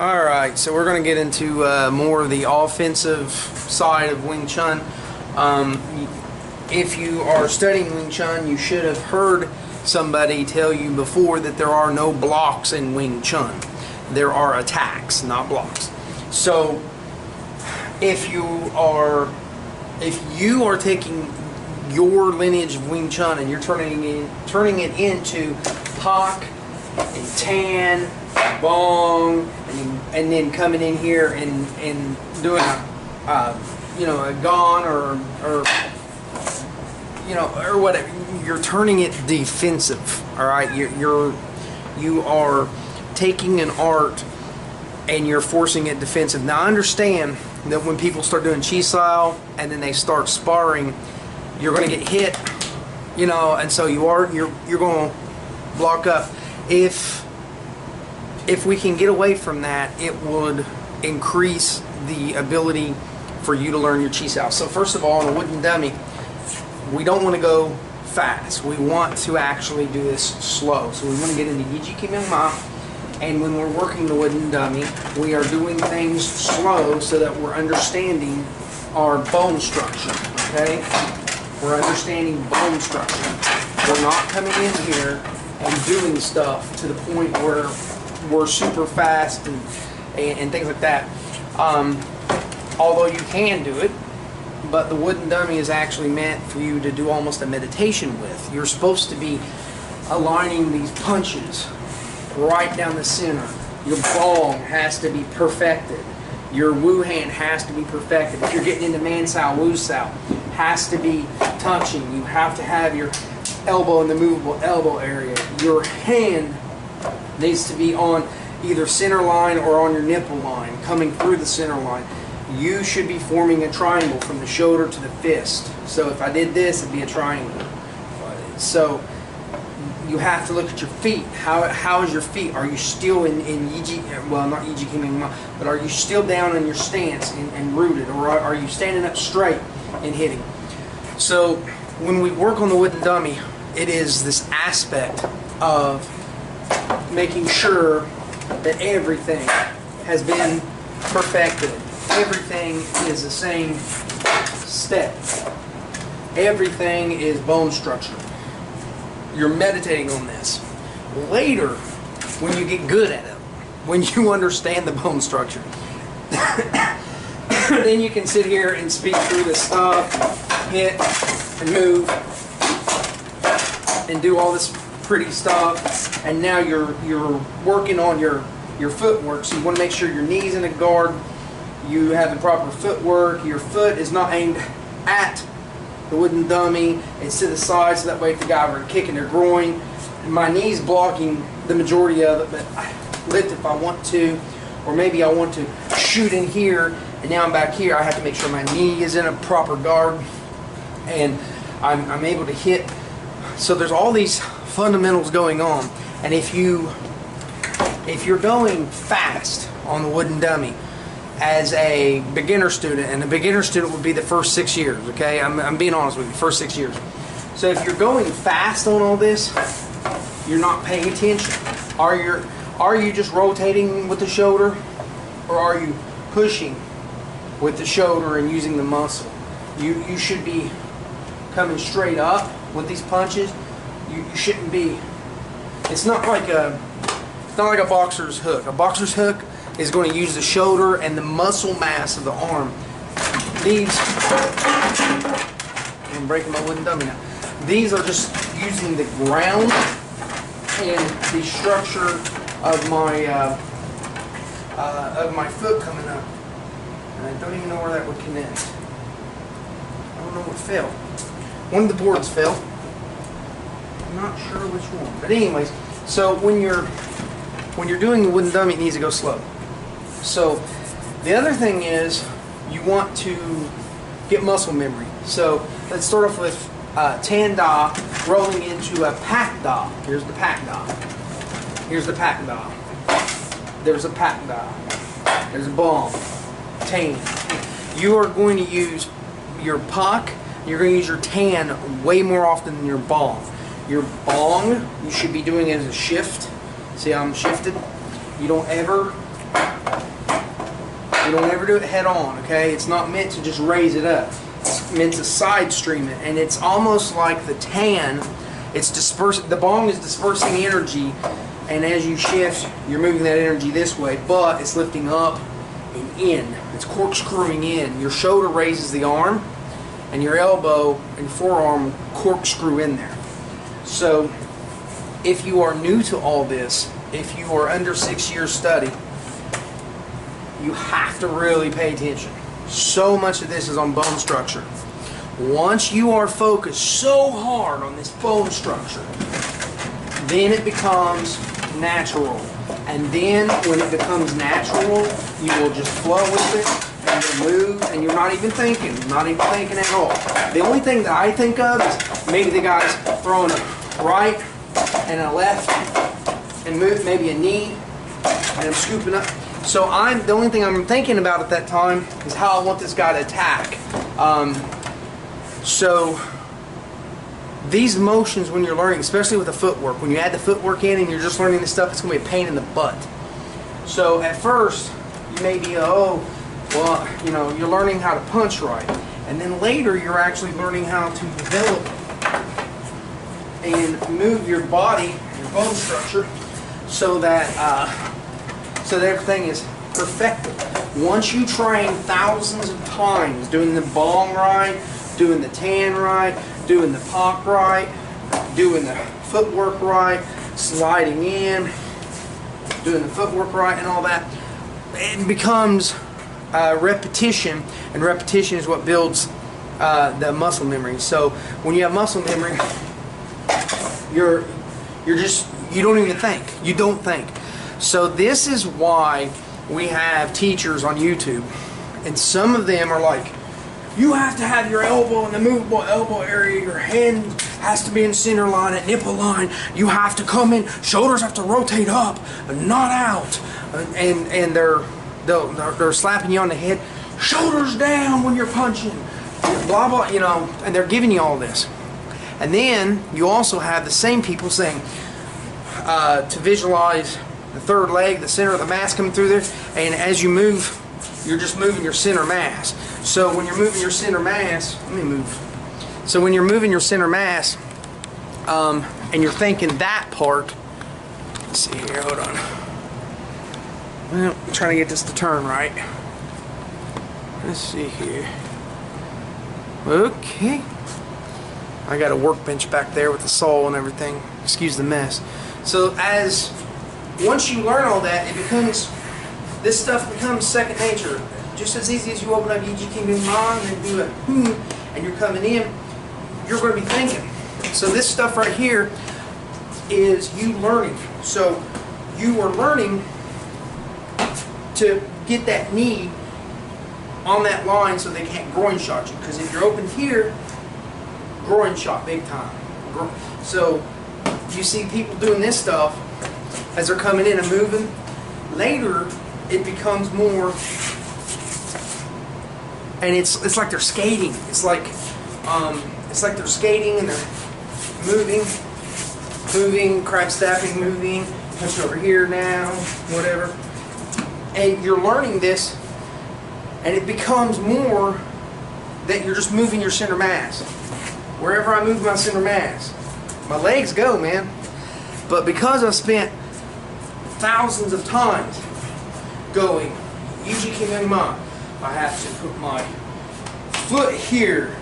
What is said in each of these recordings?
Alright, so we're going to get into more of the offensive side of Wing Chun. If you are studying Wing Chun, you should have heard somebody tell you before that there are no blocks in Wing Chun. There are attacks, not blocks. So if you are taking your lineage of Wing Chun and you're turning it into Pak and Tan, Bong, and then coming in here and doing a Gon or whatever, you're turning it defensive. All right, you are taking an art and you're forcing it defensive. Now I understand that when people start doing chi style and then they start sparring, you're going to get hit, and so you're going to block up. If we can get away from that, it would increase the ability for you to learn your chi style. So first of all, on a wooden dummy, we don't want to go fast. We want to actually do this slow. So we want to get into Yiji Kimyang Ma, and when we're working the wooden dummy, we are doing things slow so that we're understanding our bone structure. Okay? We're understanding bone structure. We're not coming in here and doing stuff to the point where we're super fast and things like that. Although you can do it, but the wooden dummy is actually meant for you to do almost a meditation with. You're supposed to be aligning these punches right down the center. Your bong has to be perfected. Your Wu hand has to be perfected. If you're getting into Man Sao, Wu Sao, has to be touching. You have to have your elbow in the movable elbow area. Your hand needs to be on either center line or on your nipple line, coming through the center line. You should be forming a triangle from the shoulder to the fist. So if I did this, it'd be a triangle. So you have to look at your feet. How is your feet? Are you still in Yiji, well, not Yiji Kimyang Ma, but are you still down in your stance and rooted, or are you standing up straight and hitting? So when we work on the wooden dummy, it is this aspect of making sure that everything has been perfected. Everything is the same step. Everything is bone structure. You're meditating on this. Later, when you get good at it, when you understand the bone structure, then you can sit here and speak through this stuff, hit and move, and do all this pretty stuff. And now you're working on your footwork. So you want to make sure your knees in a guard. You have the proper footwork. Your foot is not aimed at the wooden dummy. It's to the side, so that way if the guy were kicking their groin, my knee's blocking the majority of it, but I lift if I want to, or maybe I want to shoot in here, and now I'm back here. I have to make sure my knee is in a proper guard, and I'm able to hit. So there's all these fundamentals going on, and if you're going fast on the wooden dummy as a beginner student, and a beginner student would be the first 6 years, okay? I'm being honest with you, first 6 years. So if you're going fast on all this, you're not paying attention. Are you just rotating with the shoulder, or are you pushing with the shoulder and using the muscle? You should be coming straight up with these punches. You shouldn't be. It's not like a boxer's hook. A boxer's hook is going to use the shoulder and the muscle mass of the arm. I'm breaking my wooden dummy now. These are just using the ground and the structure of my foot coming up. And I don't even know where that would connect. I don't know what fell. One of the boards fell. I'm not sure which one. But anyways, so when you're doing the wooden dummy, it needs to go slow. So the other thing is you want to get muscle memory. So let's start off with Tan Da rolling into a Pak Da. Here's the Pak Da. Here's the Pak Da. There's a Pak Da. There's a Bong. Tan. You are going to use your Pak, you're going to use your Tan way more often than your Bong. Your Bong, you should be doing it as a shift. See how I'm shifted? You don't ever You don't ever do it head on, okay? It's not meant to just raise it up. It's meant to side stream it, and it's almost like the tan. It's dispersing. The bong is dispersing energy, and as you shift, you're moving that energy this way, but it's lifting up and in. It's corkscrewing in. Your shoulder raises the arm, and your elbow and forearm corkscrew in there. So, if you are new to all this, if you are under 6 years study, you have to really pay attention. So much of this is on bone structure. Once you are focused so hard on this bone structure, then it becomes natural. And then when it becomes natural, you will just flow with it, and you'll move, and you're not even thinking at all. The only thing that I think of is maybe the guy's throwing a right and a left, and move maybe a knee, and I'm scooping up. So the only thing I'm thinking about at that time is how I want this guy to attack. So these motions, when you're learning, especially with the footwork, when you add the footwork in and you're just learning this stuff, it's going to be a pain in the butt. So at first, you may be, oh, well, you know, you're learning how to punch right. And then later, you're actually learning how to develop and move your body, your bone structure, so that everything is perfected. Once you train thousands of times doing the bong right, doing the tan right, doing the pop right, doing the footwork right, sliding in, doing the footwork right and all that, it becomes repetition, and repetition is what builds the muscle memory. So when you have muscle memory, you don't even think. You don't think. So this is why we have teachers on YouTube, and some of them are like, you have to have your elbow in the movable elbow area, your hand has to be in center line, at nipple line, you have to come in, shoulders have to rotate up, not out, and they're slapping you on the head, shoulders down when you're punching, blah blah, you know, and they're giving you all this. And then you also have the same people saying to visualize the third leg, the center of the mass coming through there, and as you move, you're just moving your center mass. So when you're moving your center mass, let me move. So when you're moving your center mass, and you're thinking that part, let's see here, hold on. Well, I'm trying to get this to turn right. Let's see here. Okay. I got a workbench back there with the saw and everything. Excuse the mess. So once you learn all that, this stuff becomes second nature. Just as easy as you open up Yiji King Man and do a and you're coming in, you're going to be thinking. So this stuff right here is you learning. So you are learning to get that knee on that line so they can't groin shot you. Because if you're open here, groin shot big time. So you see people doing this stuff as they're coming in and moving. Later, it becomes more, and it's like they're skating. It's like they're skating and they're moving, crab staffing, moving, push over here now, whatever. And you're learning this, and it becomes more that you're just moving your center mass. Wherever I move my center mass, my legs go, man. But because I've spent thousands of times going Yiji King Ma, I have to put my foot here.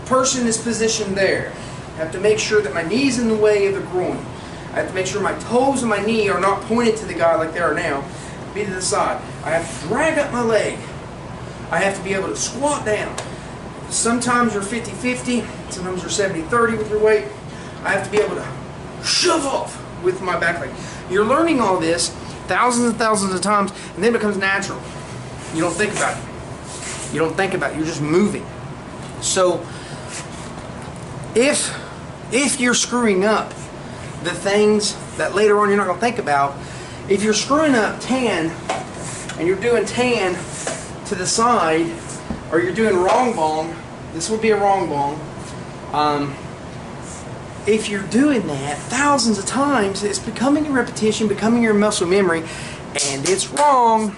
Person is positioned there. I have to make sure that my knee's in the way of the groin. I have to make sure my toes and my knee are not pointed to the guy like they are now. Be to the side. I have to drag up my leg. I have to be able to squat down. Sometimes you're 50-50, sometimes you're 70-30 with your weight. I have to be able to shove off with my back leg. You're learning all this thousands and thousands of times, and then it becomes natural. You don't think about it. You don't think about it. You're just moving. So if you're screwing up the things that later on you're not going to think about, if you're screwing up tan and you're doing tan to the side, or you're doing wrong bong, this would be a wrong bong. If you're doing that thousands of times, it's becoming your repetition, becoming your muscle memory, and it's wrong.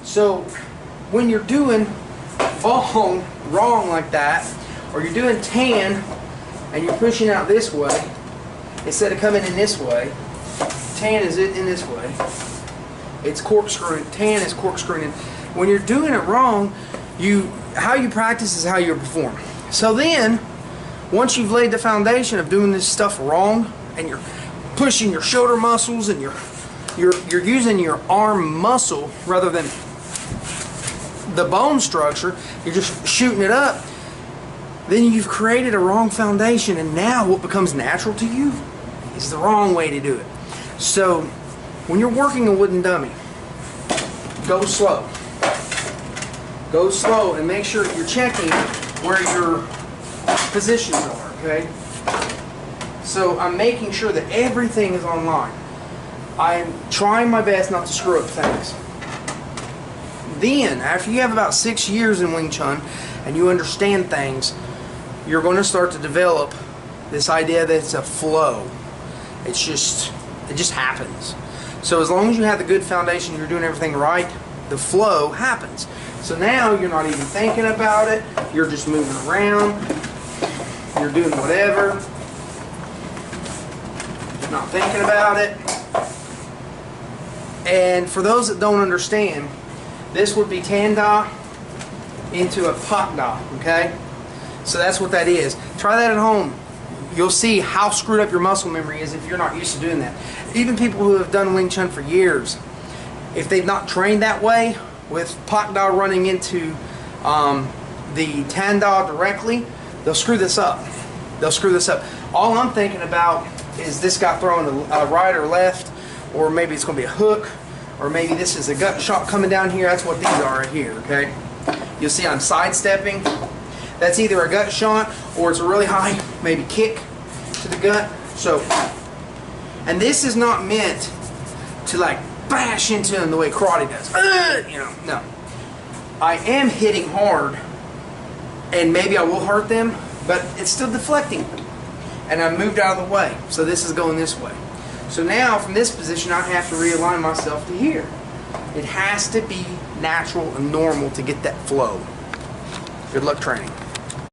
So when you're doing wrong like that, or you're doing tan and you're pushing out this way instead of coming in this way, tan is in this way. It's corkscrewing. Tan is corkscrewing. When you're doing it wrong, how you practice is how you perform. So then, once you've laid the foundation of doing this stuff wrong, and you're pushing your shoulder muscles, and you're using your arm muscle rather than the bone structure, you're just shooting it up, then you've created a wrong foundation, and now what becomes natural to you is the wrong way to do it. So when you're working a wooden dummy, go slow. Go slow and make sure you're checking where your positions are, okay? So I'm making sure that everything is online. I'm trying my best not to screw up things. Then, after you have about 6 years in Wing Chun and you understand things, you're going to start to develop this idea that it's a flow. It just happens. So as long as you have the good foundation, you're doing everything right, the flow happens. So now you're not even thinking about it, you're just moving around, you're doing whatever, not thinking about it. And for those that don't understand, this would be Tan Da into a Pak Da, okay? So that's what that is. Try that at home. You'll see how screwed up your muscle memory is if you're not used to doing that. Even people who have done Wing Chun for years, if they've not trained that way, with Pak Da running into the Tan Da directly, they'll screw this up. They'll screw this up. All I'm thinking about is this guy throwing a right or left, or maybe it's going to be a hook, or maybe this is a gut shot coming down here. That's what these are right here, okay? You'll see I'm sidestepping. That's either a gut shot or it's a really high, maybe kick to the gut. So, and this is not meant to like bash into them the way karate does. You know, no. I am hitting hard, and maybe I will hurt them, but it's still deflecting. And I moved out of the way, so this is going this way. So now, from this position, I have to realign myself to here. It has to be natural and normal to get that flow. Good luck training.